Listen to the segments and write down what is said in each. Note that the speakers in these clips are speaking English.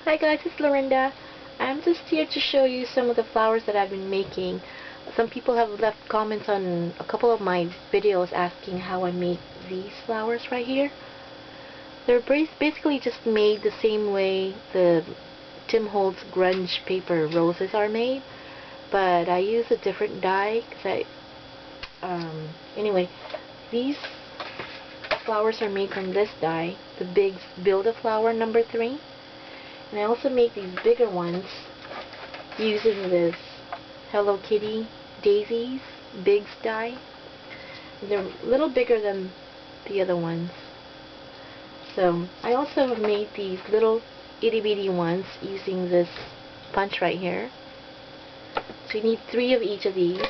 Hi guys, it's Lorinda. I'm just here to show you some of the flowers that I've been making. Some people have left comments on a couple of my videos asking how I make these flowers right here. They're basically just made the same way the Tim Holtz grunge paper roses are made, but I use a different dye because anyway, these flowers are made from this dye, the Bigz Build flower number 3. And I also make these bigger ones using this Hello Kitty Daisies Bigz dye. They're a little bigger than the other ones. So I also have made these little itty bitty ones using this punch right here. So you need 3 of each of these.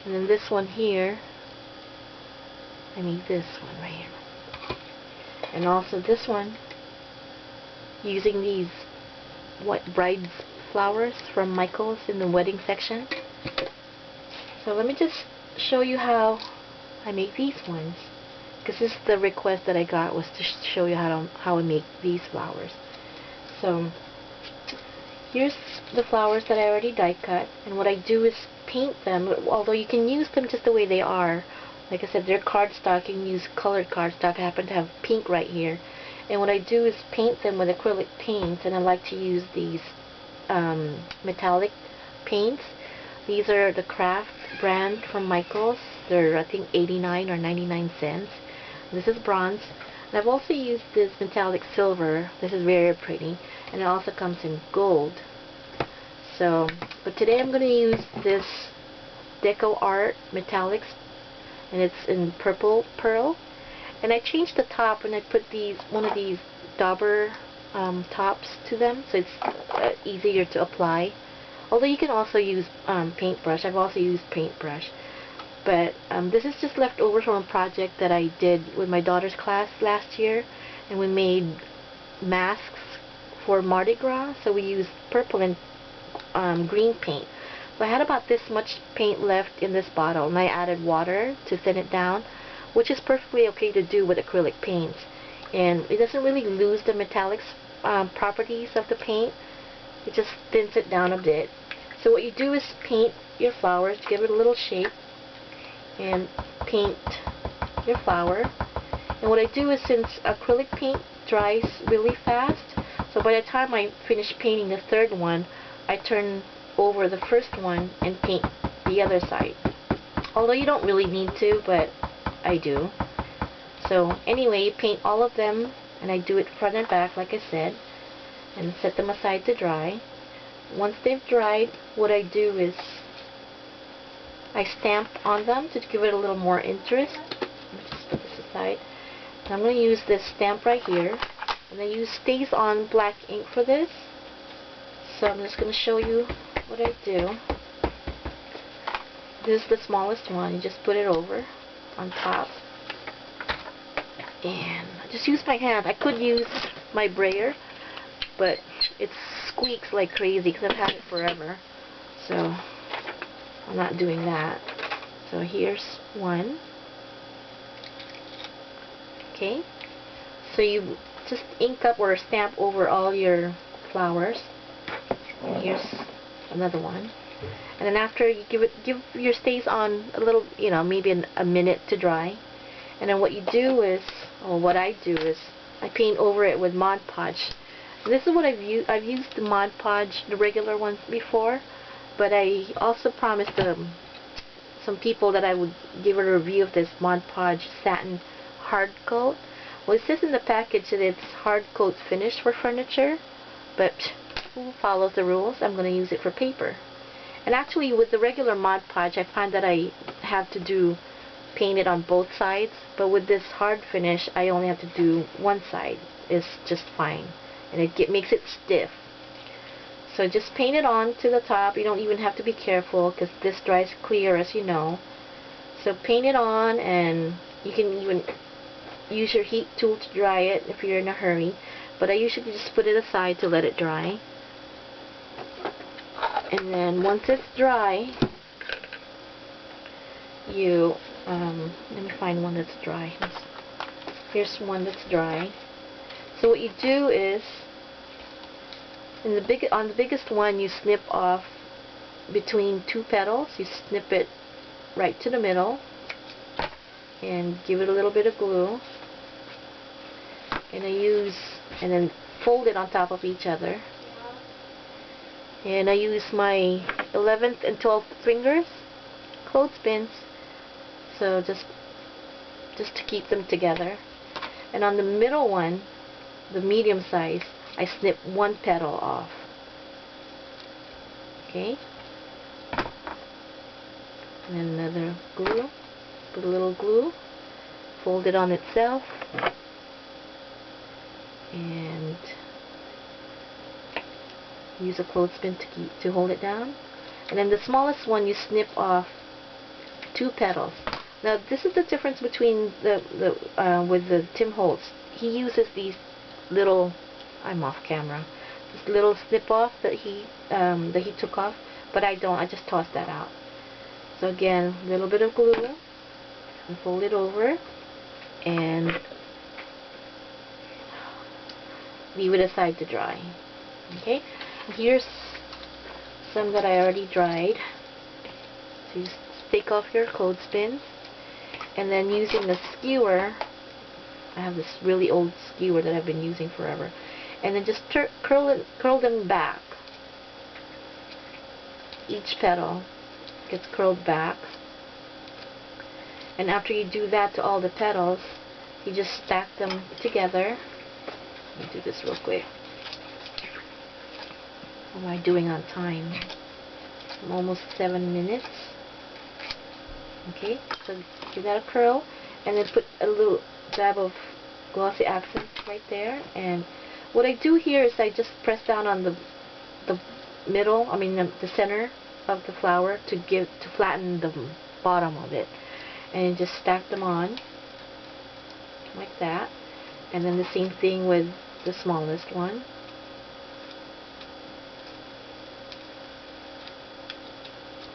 And then this one here, I made this one right here. And also this one, using these bride's flowers from Michael's in the wedding section. So let me just show you how I make these ones, because this is the request that I got, was to show you how I make these flowers. So here's the flowers that I already die cut, and what I do is paint them, although you can use them just the way they are. Like I said, they're cardstock. You can use colored cardstock. I happen to have pink right here. And what I do is paint them with acrylic paints, and I like to use these metallic paints. These are the Craft brand from Michael's. They're, I think, 89 or 99 cents. This is bronze. And I've also used this metallic silver. This is very pretty. And it also comes in gold. So, but today I'm going to use this Deco Art Metallics, and it's in purple pearl. And I changed the top, and I put one of these dauber tops to them, so it's easier to apply. Although you can also use paintbrush. I've also used paintbrush. But this is just left over from a project that I did with my daughter's class last year, and we made masks for Mardi Gras. So we used purple and green paint. So I had about this much paint left in this bottle, and I added water to thin it down, which is perfectly okay to do with acrylic paints. And it doesn't really lose the metallics properties of the paint. It just thins it down a bit. So what you do is paint your flowers, give it a little shape, and paint your flower. And what I do is, since acrylic paint dries really fast, so by the time I finish painting the third one, I turn over the first one and paint the other side. Although you don't really need to, but I do. So anyway, you paint all of them, and I do it front and back like I said, and set them aside to dry. Once they've dried, what I do is I stamp on them to give it a little more interest. Let me just put this aside. And I'm going to use this stamp right here, and I use Stays On black ink for this. So I'm just going to show you what I do. This is the smallest one. You just put it over on top, and I just use my hand. I could use my brayer, but it squeaks like crazy because I've had it forever, so I'm not doing that. So here's one. Okay, so you just ink up or stamp over all your flowers, and here's another one. And then after, you give your Stays On a little, maybe a minute to dry. And then what you do is, or what I do is, I paint over it with Mod Podge. And this is what I've used. I've used the Mod Podge, the regular ones, before, but I also promised some people that I would give a review of this Mod Podge Satin Hard Coat. Well, it says in the package that it's hard coat finish for furniture, but who follows the rules? I'm going to use it for paper. And actually, with the regular Mod Podge, I find that I have to paint it on both sides, but with this hard finish, I only have to do one side. It's just fine, and it makes it stiff. So just paint it on to the top. You don't even have to be careful, because this dries clear, as you know. So paint it on, and you can even use your heat tool to dry it if you're in a hurry, but I usually just put it aside to let it dry. And then once it's dry, you let me find one that's dry. Here's one that's dry. So what you do is And on the biggest one, you snip off between two petals. You snip it right to the middle and give it a little bit of glue. And and then fold it on top of each other. And I use my 11th and 12th fingers clothespins, so just to keep them together. And on the middle one, the medium size, I snip one petal off. Okay. And then another glue. Put a little glue. Fold it on itself. And use a clothespin to hold it down. And then the smallest one, you snip off two petals. Now this is the difference between with the Tim Holtz. He uses these little, I'm off camera, this little snip off that he took off, but I don't. I just toss that out. So again, a little bit of glue and fold it over and leave it aside to dry. Okay, here's some that I already dried. So you take off your clothespins, and then using the skewer, I have this really old skewer that I've been using forever, and then just curl them back. Each petal gets curled back, and after you do that to all the petals, you just stack them together. Let me do this real quick. What am I doing on time? I'm almost 7 minutes. Okay, so give that a curl, and then put a little dab of glossy accent right there. And what I do here is I just press down on the middle, the center of the flower to flatten the bottom of it, and just stack them on like that. And then the same thing with the smallest one.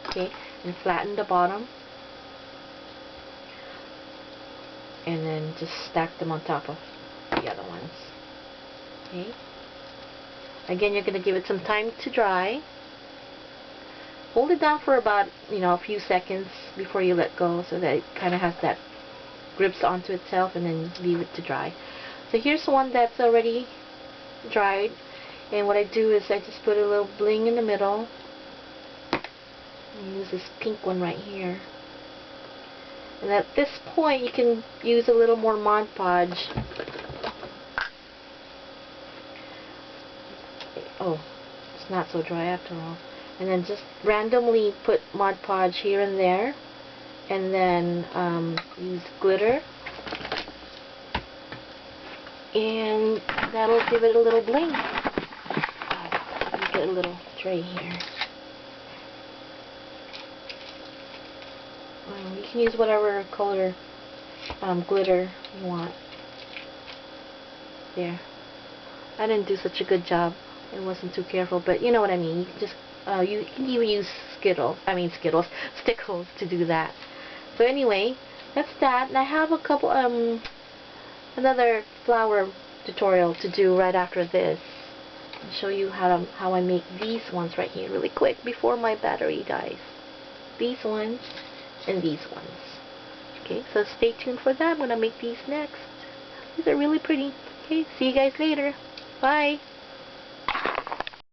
Okay, and flatten the bottom, and then just stack them on top of the other ones. Okay. Again, you're going to give it some time to dry. Hold it down for about, a few seconds before you let go, so that it kind of has that grips onto itself, and then leave it to dry. So here's one that's already dried, and what I do is I just put a little bling in the middle. Use this pink one right here. And at this point, you can use a little more Mod Podge. Oh, it's not so dry after all. And then just randomly put Mod Podge here and there, and then use glitter, and that'll give it a little bling. Let me get a little tray here. You can use whatever color glitter you want. There. I didn't do such a good job. I wasn't too careful, but you know what I mean. You can just you can even use stickles to do that. So anyway, that's that. And I have a couple another flower tutorial to do right after this. I'll show you how I make these ones right here really quick before my battery dies. These ones and these ones. Okay, so stay tuned for that. I'm going to make these next. These are really pretty. Okay, see you guys later. Bye.